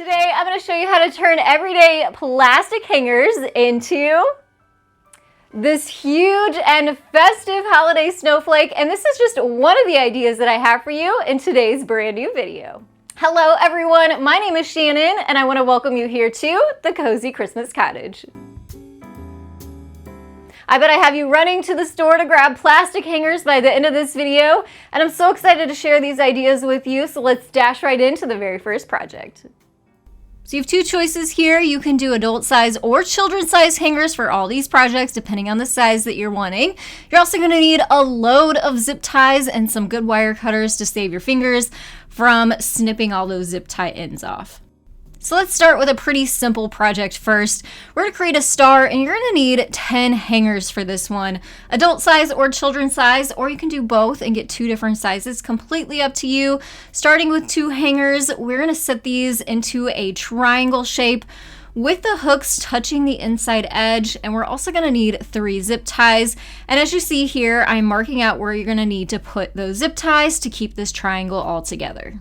Today, I'm going to show you how to turn everyday plastic hangers into this huge and festive holiday snowflake. And this is just one of the ideas that I have for you in today's brand new video. Hello everyone, my name is Shannon and I want to welcome you here to the Cozy Christmas Cottage. I bet I have you running to the store to grab plastic hangers by the end of this video, and I'm so excited to share these ideas with you, so let's dash right into the very first project. So you have two choices here. You can do adult size or children's size hangers for all these projects, depending on the size that you're wanting. You're also going to need a load of zip ties and some good wire cutters to save your fingers from snipping all those zip tie ends off. So let's start with a pretty simple project first. We're going to create a star and you're going to need 10 hangers for this one. Adult size or children's size, or you can do both and get two different sizes, completely up to you. Starting with 2 hangers, we're going to set these into a triangle shape with the hooks touching the inside edge, and we're also going to need 3 zip ties. And as you see here, I'm marking out where you're going to need to put those zip ties to keep this triangle all together.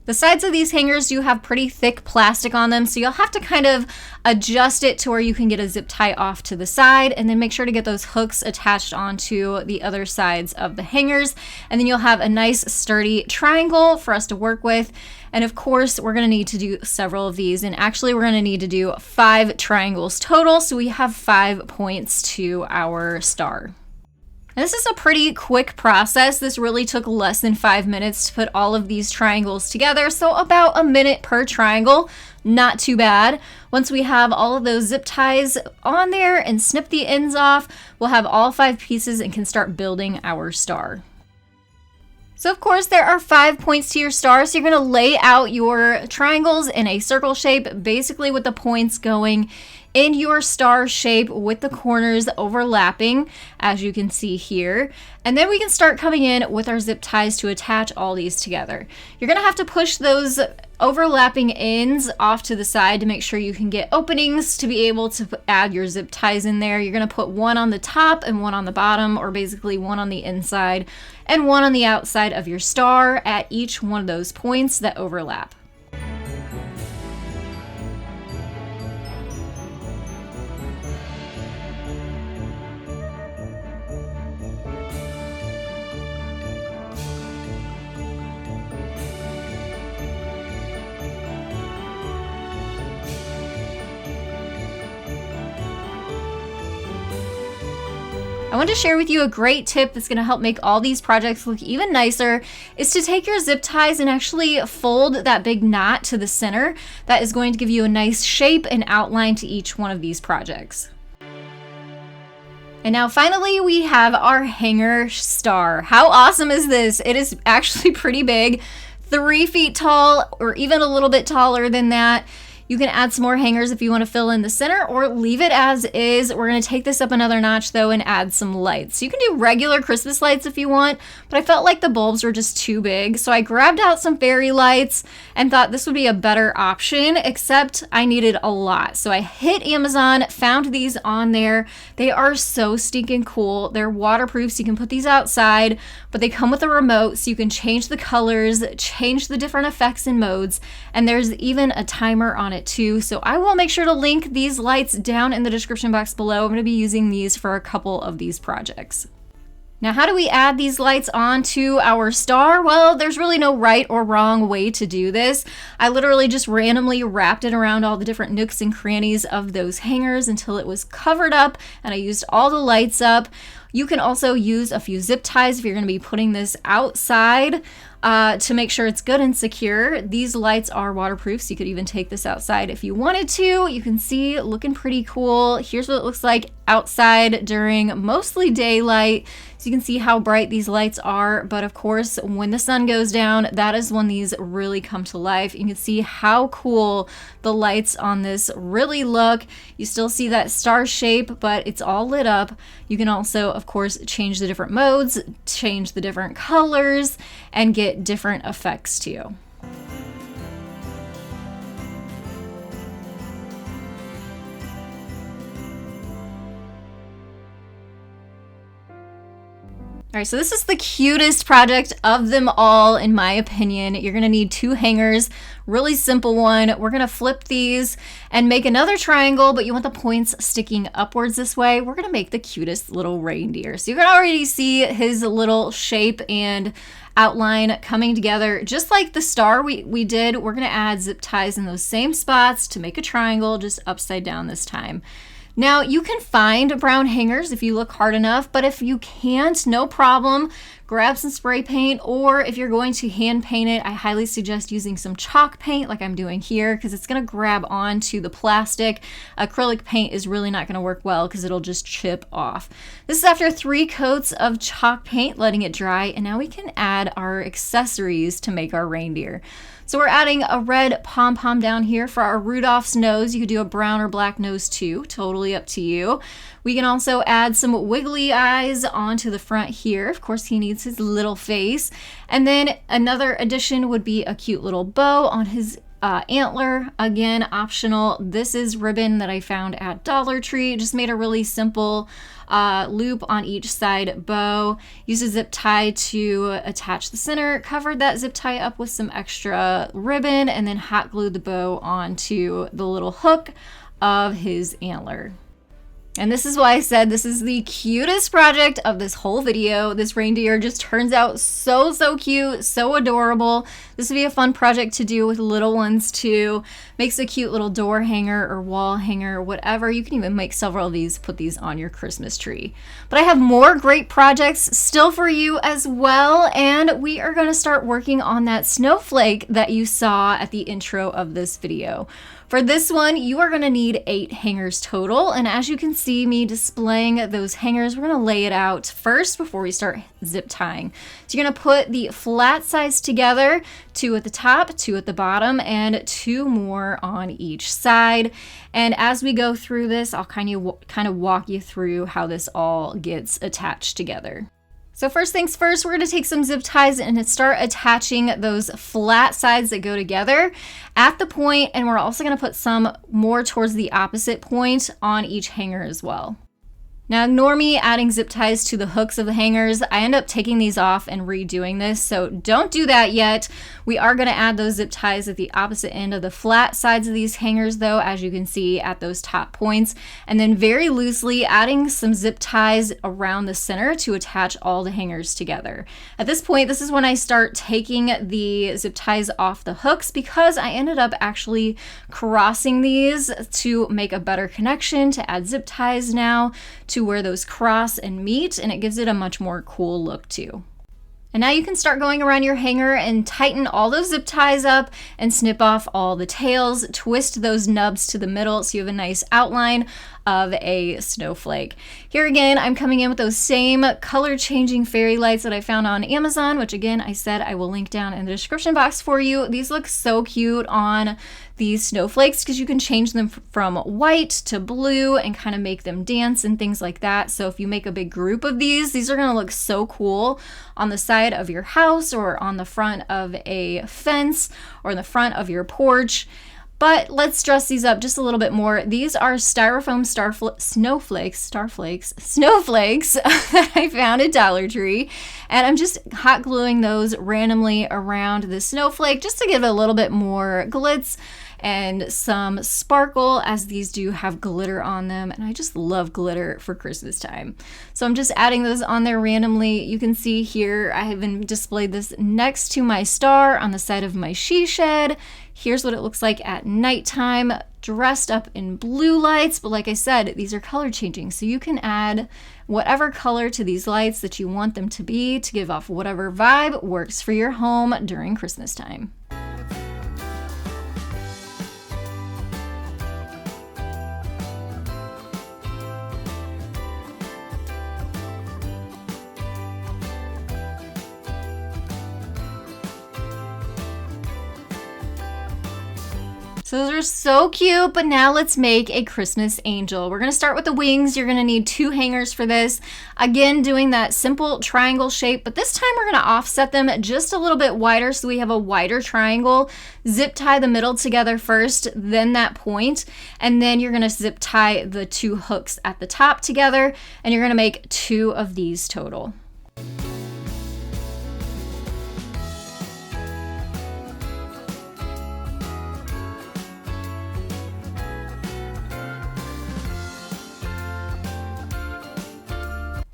The sides of these hangers do have pretty thick plastic on them, so you'll have to kind of adjust it to where you can get a zip tie off to the side, and then make sure to get those hooks attached onto the other sides of the hangers, and then you'll have a nice sturdy triangle for us to work with. And of course, we're going to need to do several of these, and actually we're going to need to do 5 triangles total, so we have 5 points to our star. And this is a pretty quick process. This really took less than 5 minutes to put all of these triangles together, so about a minute per triangle. Not too bad. Once we have all of those zip ties on there and snip the ends off, we'll have all 5 pieces and can start building our star. So of course there are 5 points to your star, so you're going to lay out your triangles in a circle shape, basically with the points going in your star shape with the corners overlapping, as you can see here. And then we can start coming in with our zip ties to attach all these together. You're going to have to push those overlapping ends off to the side to make sure you can get openings to be able to add your zip ties in there. You're going to put one on the top and one on the bottom, or basically one on the inside and one on the outside of your star at each one of those points that overlap. I want to share with you a great tip that's going to help make all these projects look even nicer, is to take your zip ties and actually fold that big knot to the center. That is going to give you a nice shape and outline to each one of these projects. And now finally we have our hanger star. How awesome is this? It is actually pretty big, 3 feet tall or even a little bit taller than that. You can add some more hangers if you want to fill in the center, or leave it as is. We're going to take this up another notch though and add some lights. So you can do regular Christmas lights if you want, but I felt like the bulbs were just too big. So I grabbed out some fairy lights and thought this would be a better option, except I needed a lot. So I hit Amazon, found these on there. They are so stinking cool. They're waterproof, so you can put these outside, but they come with a remote so you can change the colors, change the different effects and modes, and there's even a timer on it too. So I will make sure to link these lights down in the description box below. I'm going to be using these for a couple of these projects. Now, how do we add these lights onto our star? Well, there's really no right or wrong way to do this. I literally just randomly wrapped it around all the different nooks and crannies of those hangers until it was covered up, and I used all the lights up. You can also use a few zip ties if you're going to be putting this outside to make sure it's good and secure. These lights are waterproof, so you could even take this outside if you wanted to. You can see looking pretty cool. Here's what it looks like outside during mostly daylight. So you can see how bright these lights are, but of course when the sun goes down, that is when these really come to life. You can see how cool the lights on this really look. You still see that star shape, but it's all lit up. You can also, of course, change the different modes, change the different colors, and get different effects too. All right, so this is the cutest project of them all, in my opinion. You're gonna need 2 hangers, really simple one. We're gonna flip these and make another triangle, but you want the points sticking upwards this way. We're gonna make the cutest little reindeer. So you can already see his little shape and outline coming together, just like the star we did. We're gonna add zip ties in those same spots to make a triangle, just upside down this time. Now, you can find brown hangers if you look hard enough, but if you can't, no problem. Grab some spray paint, or if you're going to hand paint it, I highly suggest using some chalk paint like I'm doing here, because it's gonna grab onto the plastic. Acrylic paint is really not gonna work well because it'll just chip off. This is after 3 coats of chalk paint, letting it dry, and now we can add our accessories to make our reindeer. So we're adding a red pom-pom down here for our Rudolph's nose. You could do a brown or black nose too, totally up to you. We can also add some wiggly eyes onto the front here. Of course, he needs his little face. And then another addition would be a cute little bow on his antler. Again, optional. This is ribbon that I found at Dollar Tree. Just made a really simple loop on each side bow. Use a zip tie to attach the center. Covered that zip tie up with some extra ribbon and then hot glued the bow onto the little hook of his antler. And this is why I said this is the cutest project of this whole video. This reindeer just turns out so cute, so adorable. This would be a fun project to do with little ones too. Makes a cute little door hanger or wall hanger, whatever. You can even make several of these, put these on your Christmas tree. But I have more great projects still for you as well, and we are gonna start working on that snowflake that you saw at the intro of this video. For this one, you are gonna need 8 hangers total, and as you can see me displaying those hangers, we're gonna lay it out first before we start zip tying. So you're gonna put the flat sides together, 2 at the top, 2 at the bottom, and 2 more on each side. And as we go through this, I'll kind of walk you through how this all gets attached together. So first things first, we're gonna take some zip ties and start attaching those flat sides that go together at the point, and we're also gonna put some more towards the opposite point on each hanger as well. Now ignore me adding zip ties to the hooks of the hangers. I end up taking these off and redoing this, so don't do that yet. We are gonna add those zip ties at the opposite end of the flat sides of these hangers though, as you can see at those top points, and then very loosely adding some zip ties around the center to attach all the hangers together. At this point, this is when I start taking the zip ties off the hooks because I ended up actually crossing these to make a better connection, to add zip ties now to where those cross and meet, and it gives it a much more cool look too. And now you can start going around your hanger and tighten all those zip ties up and snip off all the tails, twist those nubs to the middle so you have a nice outline of a snowflake. Here again, I'm coming in with those same color changing fairy lights that I found on Amazon, which again, I said I will link down in the description box for you. These look so cute on these snowflakes because you can change them from white to blue and kind of make them dance and things like that. So if you make a big group of these are gonna look so cool on the side of your house or on the front of a fence or in the front of your porch. But let's dress these up just a little bit more. These are styrofoam snowflakes that I found at Dollar Tree. And I'm just hot gluing those randomly around the snowflake just to give it a little bit more glitz and some sparkle, as these do have glitter on them, and I just love glitter for Christmas time. So I'm just adding those on there randomly. You can see here I have even displayed this next to my star on the side of my she shed. Here's what it looks like at nighttime, dressed up in blue lights, but like I said, these are color changing, so you can add whatever color to these lights that you want them to be to give off whatever vibe works for your home during Christmas time. So those are so cute, but now let's make a Christmas angel. We're gonna start with the wings. You're gonna need 2 hangers for this. Again, doing that simple triangle shape, but this time we're gonna offset them just a little bit wider so we have a wider triangle. Zip tie the middle together first, then that point, and then you're gonna zip tie the 2 hooks at the top together, and you're gonna make 2 of these total.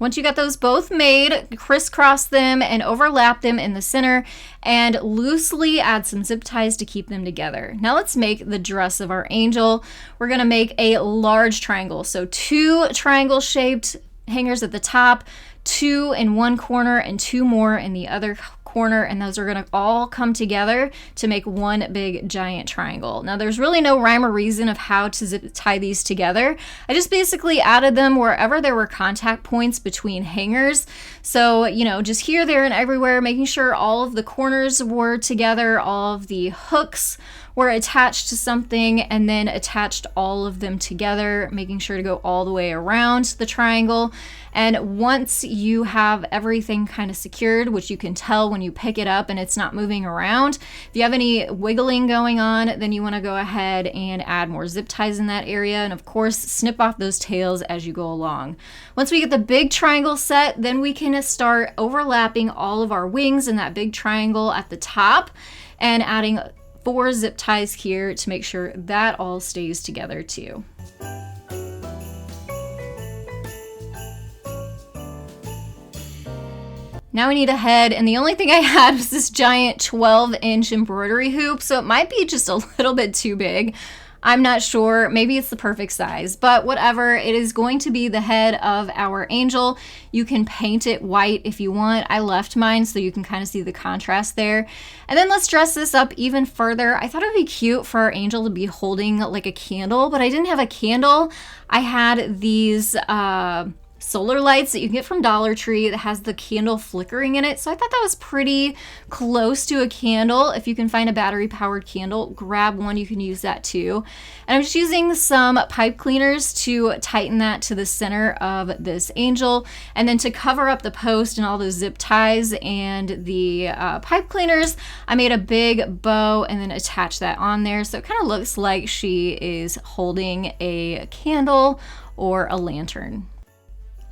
Once you got those both made, crisscross them and overlap them in the center and loosely add some zip ties to keep them together. Now let's make the dress of our angel. We're gonna make a large triangle. So 2 triangle shaped hangers at the top, 2 in one corner and 2 more in the other corner, and those are going to all come together to make one big giant triangle. Now there's really no rhyme or reason of how to zip tie these together. I just basically added them wherever there were contact points between hangers. So, you know, just here, there, and everywhere, making sure all of the corners were together, all of the hooks were attached to something, and then attached all of them together, making sure to go all the way around the triangle. And once you have everything kind of secured, which you can tell when you pick it up and it's not moving around, if you have any wiggling going on, then you want to go ahead and add more zip ties in that area, and of course snip off those tails as you go along. Once we get the big triangle set, then we can start overlapping all of our wings in that big triangle at the top and adding 4 zip ties here to make sure that all stays together too. Now we need a head, and the only thing I had was this giant 12-inch embroidery hoop, so it might be just a little bit too big. I'm not sure, maybe it's the perfect size, but whatever, it is going to be the head of our angel. You can paint it white if you want. I left mine so you can kind of see the contrast there. And then let's dress this up even further. I thought it would be cute for our angel to be holding like a candle, but I didn't have a candle. I had these solar lights that you can get from Dollar Tree that has the candle flickering in it. So I thought that was pretty close to a candle. If you can find a battery powered candle, grab one, you can use that too. And I'm just using some pipe cleaners to tighten that to the center of this angel. And then to cover up the post and all those zip ties and the pipe cleaners, I made a big bow and then attached that on there. So it kind of looks like she is holding a candle or a lantern.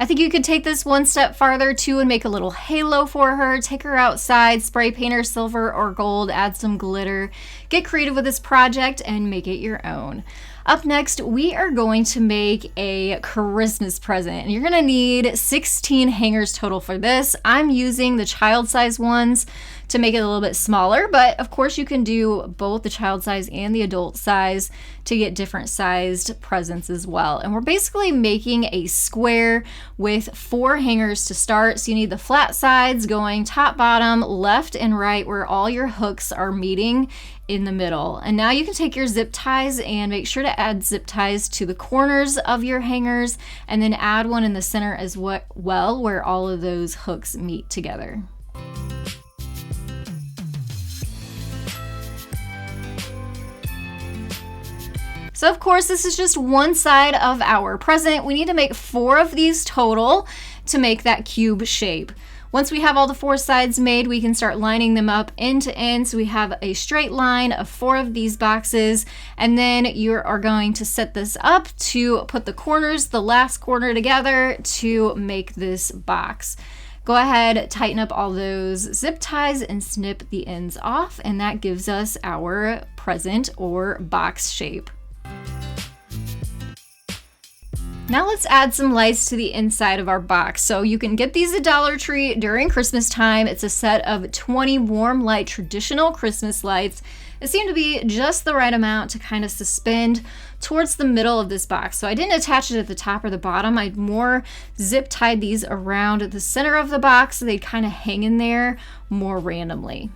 I think you could take this one step farther too and make a little halo for her. Take her outside, spray paint her silver or gold, add some glitter. Get creative with this project and make it your own. Up next, we are going to make a Christmas present, and you're gonna need 16 hangers total for this. I'm using the child size ones to make it a little bit smaller, but of course you can do both the child size and the adult size to get different sized presents as well. And we're basically making a square with 4 hangers to start. So you need the flat sides going top, bottom, left, and right, where all your hooks are meeting in the middle. And now you can take your zip ties and make sure to add zip ties to the corners of your hangers, and then add one in the center as well, where all of those hooks meet together. So of course, this is just one side of our present. We need to make 4 of these total to make that cube shape. Once we have all the 4 sides made, we can start lining them up end to end. So we have a straight line of 4 of these boxes, and then you are going to set this up to put the corners, the last corner together to make this box. Go ahead, tighten up all those zip ties and snip the ends off, and that gives us our present or box shape. Now let's add some lights to the inside of our box. So you can get these at Dollar Tree during Christmas time. It's a set of 20 warm light traditional Christmas lights. It seemed to be just the right amount to kind of suspend towards the middle of this box. So I didn't attach it at the top or the bottom. I more zip tied these around the center of the box so they'd kind of hang in there more randomly.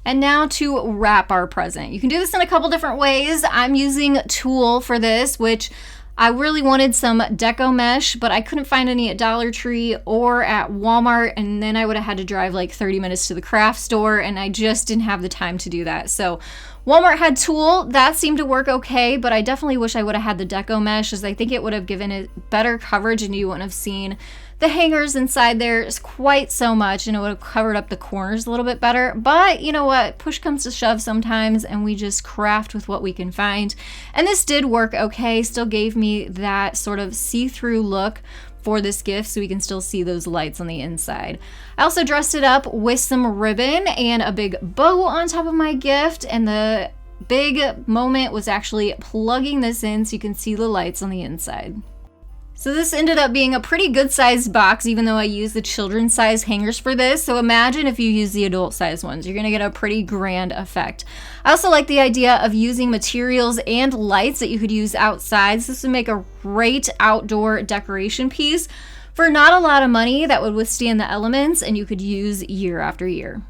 And now to wrap our present. You can do this in a couple different ways. I'm using tulle for this, which I really wanted some deco mesh, but I couldn't find any at Dollar Tree or at Walmart, and then I would have had to drive like 30 minutes to the craft store, and I just didn't have the time to do that. So Walmart had tulle, that seemed to work okay, but I definitely wish I would have had the deco mesh, as I think it would have given it better coverage and you wouldn't have seen the hangers inside there quite so much, and it would have covered up the corners a little bit better. But you know what, push comes to shove sometimes, and we just craft with what we can find. And this did work okay, still gave me that sort of see-through look for this gift, so we can still see those lights on the inside. I also dressed it up with some ribbon and a big bow on top of my gift, and the big moment was actually plugging this in so you can see the lights on the inside. So this ended up being a pretty good sized box, even though I used the children's size hangers for this. So imagine if you use the adult size ones, you're gonna get a pretty grand effect. I also like the idea of using materials and lights that you could use outside. So this would make a great outdoor decoration piece for not a lot of money that would withstand the elements and you could use year after year.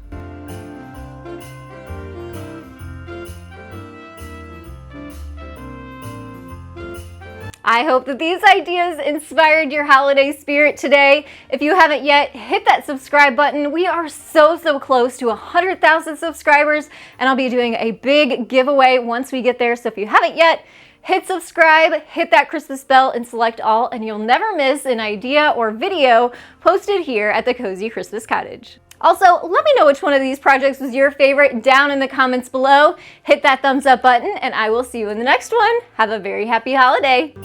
I hope that these ideas inspired your holiday spirit today. If you haven't yet, hit that subscribe button. We are so close to 100,000 subscribers, and I'll be doing a big giveaway once we get there. So if you haven't yet, hit subscribe, hit that Christmas bell, and select all, and you'll never miss an idea or video posted here at the Cozy Christmas Cottage. Also, let me know which one of these projects was your favorite down in the comments below. Hit that thumbs up button, and I will see you in the next one. Have a very happy holiday.